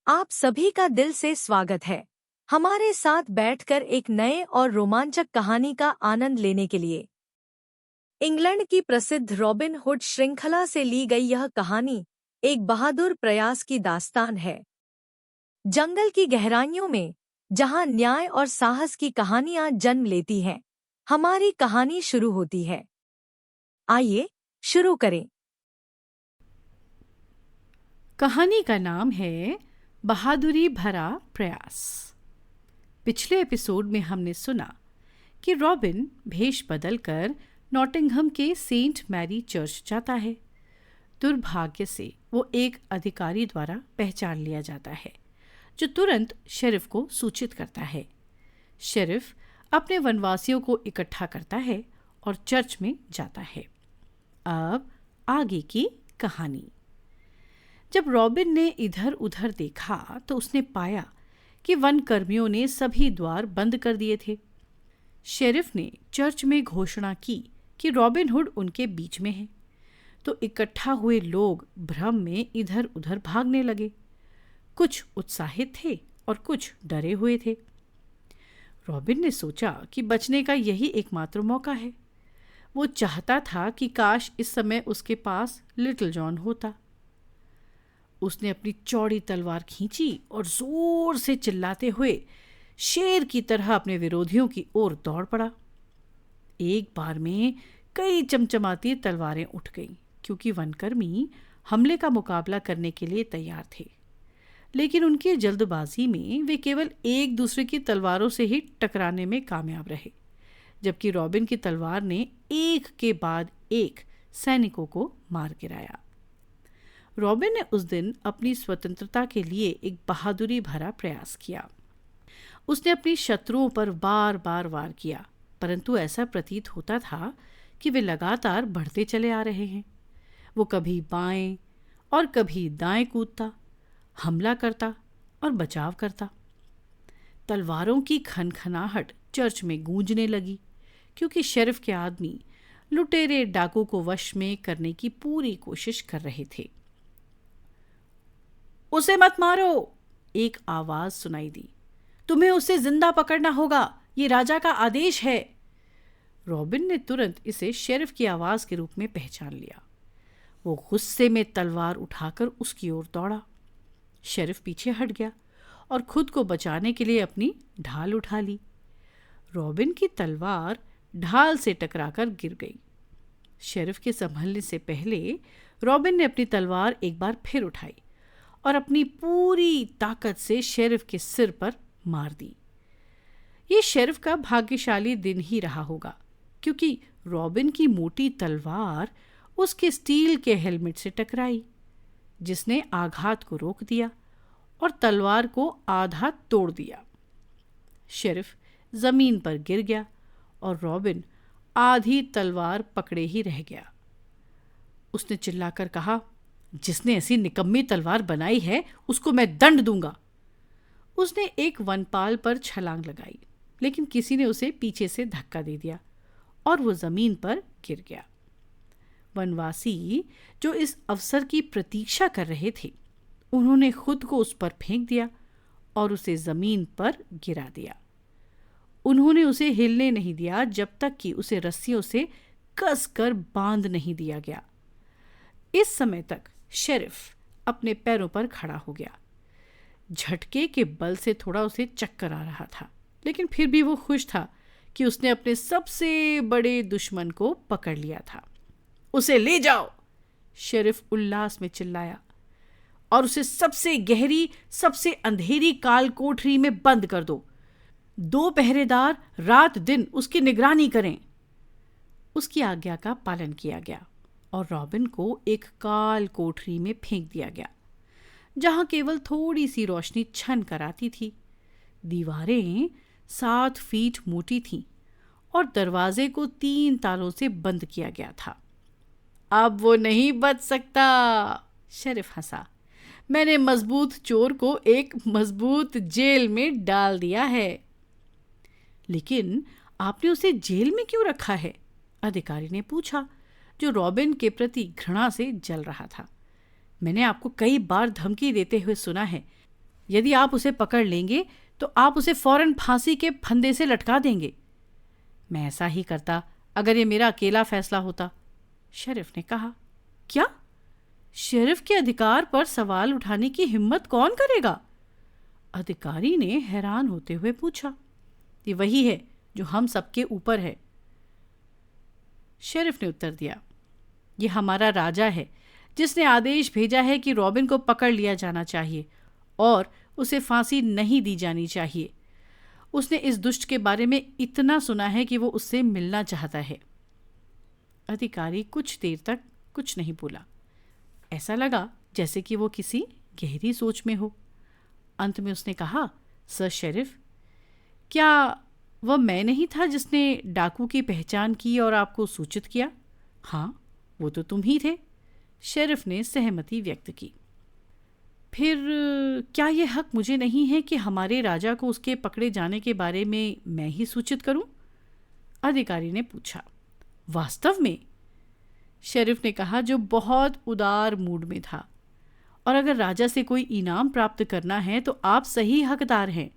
आप सभी का दिल से स्वागत है हमारे साथ बैठकर एक नए और रोमांचक कहानी का आनंद लेने के लिए। इंग्लैंड की प्रसिद्ध रॉबिन हुड श्रृंखला से ली गई यह कहानी एक बहादुर प्रयास की दास्तान है। जंगल की गहराइयों में जहां न्याय और साहस की कहानियां जन्म लेती हैं, हमारी कहानी शुरू होती है। आइए शुरू करें। कहानी का नाम है बहादुरी भरा प्रयास। पिछले एपिसोड में हमने सुना कि रॉबिन भेष बदलकर नॉटिंघम के सेंट मैरी चर्च जाता है। दुर्भाग्य से वो एक अधिकारी द्वारा पहचान लिया जाता है, जो तुरंत शेरिफ को सूचित करता है। शेरिफ अपने वनवासियों को इकट्ठा करता है और चर्च में जाता है। अब आगे की कहानी। जब रॉबिन ने इधर उधर देखा तो उसने पाया कि वन कर्मियों ने सभी द्वार बंद कर दिए थे। शेरिफ ने चर्च में घोषणा की कि रॉबिन हुड उनके बीच में है, तो इकट्ठा हुए लोग भ्रम में इधर उधर भागने लगे। कुछ उत्साहित थे और कुछ डरे हुए थे। रॉबिन ने सोचा कि बचने का यही एकमात्र मौका है। वो चाहता था कि काश इस समय उसके पास लिटिल जॉन होता। उसने अपनी चौड़ी तलवार खींची और जोर से चिल्लाते हुए शेर की तरह अपने विरोधियों की ओर दौड़ पड़ा। एक बार में कई चमचमाती तलवारें उठ गईं, क्योंकि वनकर्मी हमले का मुकाबला करने के लिए तैयार थे। लेकिन उनकी जल्दबाजी में वे केवल एक दूसरे की तलवारों से ही टकराने में कामयाब रहे, जबकि रॉबिन की तलवार ने एक के बाद एक सैनिकों को मार गिराया। रॉबिन ने उस दिन अपनी स्वतंत्रता के लिए एक बहादुरी भरा प्रयास किया। उसने अपनी शत्रुओं पर बार बार वार किया, परंतु ऐसा प्रतीत होता था कि वे लगातार बढ़ते चले आ रहे हैं। वो कभी बाएं और कभी दाएं कूदता, हमला करता और बचाव करता। तलवारों की खनखनाहट चर्च में गूंजने लगी, क्योंकि शेरिफ के आदमी लुटेरे डाकू को वश में करने की पूरी कोशिश कर रहे थे। उसे मत मारो, एक आवाज सुनाई दी। तुम्हें उसे जिंदा पकड़ना होगा, ये राजा का आदेश है। रॉबिन ने तुरंत इसे शेरिफ की आवाज के रूप में पहचान लिया। वो गुस्से में तलवार उठाकर उसकी ओर दौड़ा। शेरिफ पीछे हट गया और खुद को बचाने के लिए अपनी ढाल उठा ली। रॉबिन की तलवार ढाल से टकराकर गिर गई। शेरिफ के संभलने से पहले रॉबिन ने अपनी तलवार एक बार फिर उठाई और अपनी पूरी ताकत से शेरिफ के सिर पर मार दी। ये शेरिफ का भाग्यशाली दिन ही रहा होगा, क्योंकि रॉबिन की मोटी तलवार उसके स्टील के हेलमेट से टकराई, जिसने आघात को रोक दिया और तलवार को आधा तोड़ दिया। शेरिफ जमीन पर गिर गया और रॉबिन आधी तलवार पकड़े ही रह गया। उसने चिल्लाकर कहा, जिसने ऐसी निकम्मी तलवार बनाई है उसको मैं दंड दूंगा। उसने एक वनपाल पर छलांग लगाई, लेकिन किसी ने उसे पीछे से धक्का दे दिया और वो जमीन पर गिर गया। वनवासी जो इस अवसर की प्रतीक्षा कर रहे थे, उन्होंने खुद को उस पर फेंक दिया और उसे जमीन पर गिरा दिया। उन्होंने उसे हिलने नहीं दिया जब तक कि उसे रस्सियों से कसकर बांध नहीं दिया गया। इस समय तक शेरिफ अपने पैरों पर खड़ा हो गया। झटके के बल से थोड़ा उसे चक्कर आ रहा था, लेकिन फिर भी वो खुश था कि उसने अपने सबसे बड़े दुश्मन को पकड़ लिया था। उसे ले जाओ, शेरिफ उल्लास में चिल्लाया, और उसे सबसे गहरी, सबसे अंधेरी काल कोठरी में बंद कर दो। 2 पहरेदार रात दिन उसकी निगरानी करें। उसकी आज्ञा का पालन किया गया और रॉबिन को एक काल कोठरी में फेंक दिया गया, जहां केवल थोड़ी सी रोशनी छन कर आती थी। दीवारें 7 फीट मोटी थीं और दरवाजे को 3 तालों से बंद किया गया था। अब वो नहीं बच सकता, शेरिफ हंसा। मैंने मजबूत चोर को एक मजबूत जेल में डाल दिया है। लेकिन आपने उसे जेल में क्यों रखा है? अधिकारी ने पूछा, जो रॉबिन के प्रति घृणा से जल रहा था। मैंने आपको कई बार धमकी देते हुए सुना है यदि आप उसे पकड़ लेंगे तो आप उसे फौरन फांसी के फंदे से लटका देंगे। मैं ऐसा ही करता अगर ये मेरा अकेला फैसला होता, शेरिफ ने कहा। क्या? शेरिफ के अधिकार पर सवाल उठाने की हिम्मत कौन करेगा? अधिकारी ने हैरान होते हुए पूछा। ये वही है जो हम सबके ऊपर है, शेरिफ ने उत्तर दिया। ये हमारा राजा है जिसने आदेश भेजा है कि रॉबिन को पकड़ लिया जाना चाहिए और उसे फांसी नहीं दी जानी चाहिए। उसने इस दुष्ट के बारे में इतना सुना है कि वो उससे मिलना चाहता है। अधिकारी कुछ देर तक कुछ नहीं बोला। ऐसा लगा जैसे कि वो किसी गहरी सोच में हो। अंत में उसने कहा, सर शेरिफ, क्या वह मैं नहीं था जिसने डाकू की पहचान की और आपको सूचित किया? हाँ, वो तो तुम ही थे, शेरिफ ने सहमति व्यक्त की। फिर क्या यह हक मुझे नहीं है कि हमारे राजा को उसके पकड़े जाने के बारे में मैं ही सूचित करूं? अधिकारी ने पूछा। वास्तव में? शेरिफ ने कहा, जो बहुत उदार मूड में था। और अगर राजा से कोई इनाम प्राप्त करना है तो आप सही हकदार हैं।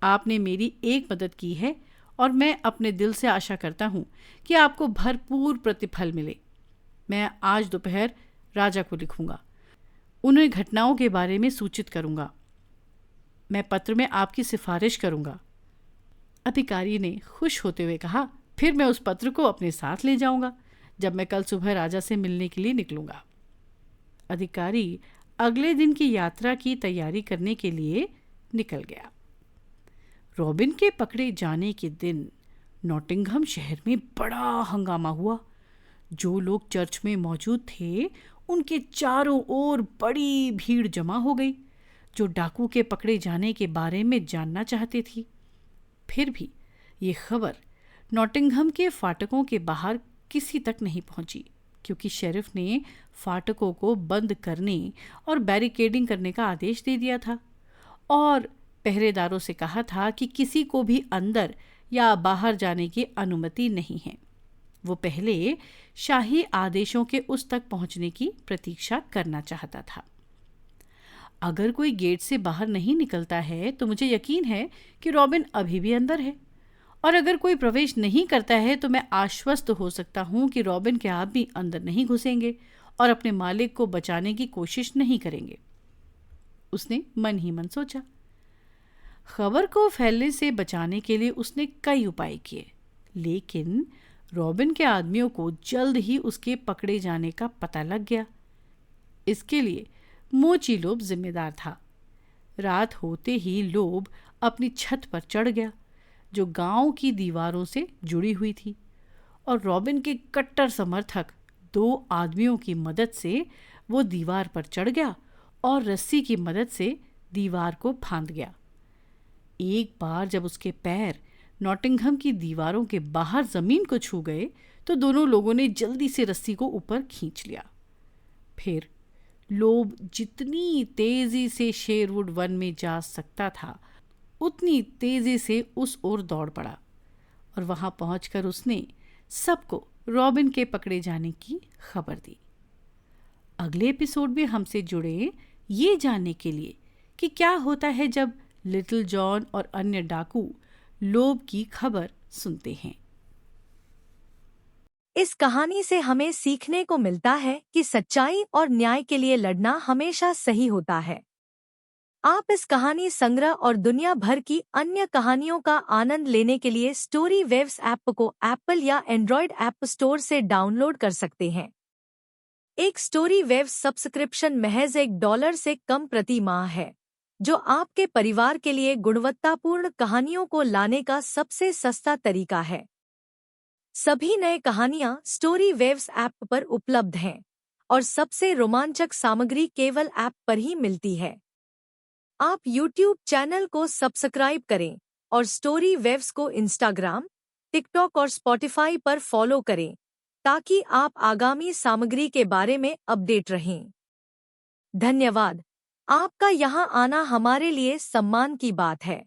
आपने मेरी एक मदद की है और मैं अपने दिल से आशा करता हूं कि आपको भरपूर प्रतिफल मिले। मैं आज दोपहर राजा को लिखूंगा, उन्हें घटनाओं के बारे में सूचित करूंगा। मैं पत्र में आपकी सिफारिश करूंगा। अधिकारी ने खुश होते हुए कहा, फिर मैं उस पत्र को अपने साथ ले जाऊंगा जब मैं कल सुबह राजा से मिलने के लिए निकलूंगा। अधिकारी अगले दिन की यात्रा की तैयारी करने के लिए निकल गया। रॉबिन के पकड़े जाने के दिन नॉटिंघम शहर में बड़ा हंगामा हुआ। जो लोग चर्च में मौजूद थे उनके चारों ओर बड़ी भीड़ जमा हो गई, जो डाकू के पकड़े जाने के बारे में जानना चाहते थी। फिर भी ये खबर नॉटिंघम के फाटकों के बाहर किसी तक नहीं पहुंची, क्योंकि शेरिफ ने फाटकों को बंद करने और बैरिकेडिंग करने का आदेश दे दिया था और पहरेदारों से कहा था कि किसी को भी अंदर या बाहर जाने की अनुमति नहीं है। वो पहले शाही आदेशों के उस तक पहुंचने की प्रतीक्षा करना चाहता था। अगर कोई गेट से बाहर नहीं निकलता है तो मुझे यकीन है कि रॉबिन अभी भी अंदर है, और अगर कोई प्रवेश नहीं करता है तो मैं आश्वस्त हो सकता हूं कि रॉबिन के आदमी अंदर नहीं घुसेंगे और अपने मालिक को बचाने की कोशिश नहीं करेंगे। उसने मन ही मन सोचा। खबर को फैलने से बचाने के लिए उसने कई उपाय किए, लेकिन रॉबिन के आदमियों को जल्द ही उसके पकड़े जाने का पता लग गया। इसके लिए मोची लोब जिम्मेदार था। रात होते ही लोब अपनी छत पर चढ़ गया, जो गांव की दीवारों से जुड़ी हुई थी, और रॉबिन के कट्टर समर्थक 2 आदमियों की मदद से वो दीवार पर चढ़ गया और रस्सी की मदद से दीवार को फांद गया। एक बार जब उसके पैर नॉटिंघम की दीवारों के बाहर जमीन को छू गए तो दोनों लोगों ने जल्दी से रस्सी को ऊपर खींच लिया। फिर लोब जितनी तेजी से शेरवुड वन में जा सकता था उतनी तेजी से उस ओर दौड़ पड़ा, और वहां पहुंचकर उसने सबको रॉबिन के पकड़े जाने की खबर दी। अगले एपिसोड में हमसे जुड़े ये जानने के लिए कि क्या होता है जब लिटिल जॉन और अन्य डाकू लोब की खबर सुनते हैं। इस कहानी से हमें सीखने को मिलता है कि सच्चाई और न्याय के लिए लड़ना हमेशा सही होता है। आप इस कहानी संग्रह और दुनिया भर की अन्य कहानियों का आनंद लेने के लिए स्टोरी वेव्स ऐप को एप्पल या एंड्रॉयड ऐप स्टोर से डाउनलोड कर सकते हैं। एक स्टोरी वेव्स सब्सक्रिप्शन महज $1 से कम प्रति माह है, जो आपके परिवार के लिए गुणवत्तापूर्ण कहानियों को लाने का सबसे सस्ता तरीका है। सभी नए कहानियां स्टोरी वेव्स ऐप पर उपलब्ध हैं और सबसे रोमांचक सामग्री केवल ऐप पर ही मिलती है। आप YouTube चैनल को सब्सक्राइब करें और स्टोरी वेव्स को इंस्टाग्राम, टिकटॉक और स्पॉटिफाई पर फॉलो करें ताकि आप आगामी सामग्री के बारे में अपडेट रहें। धन्यवाद। आपका यहाँ आना हमारे लिए सम्मान की बात है।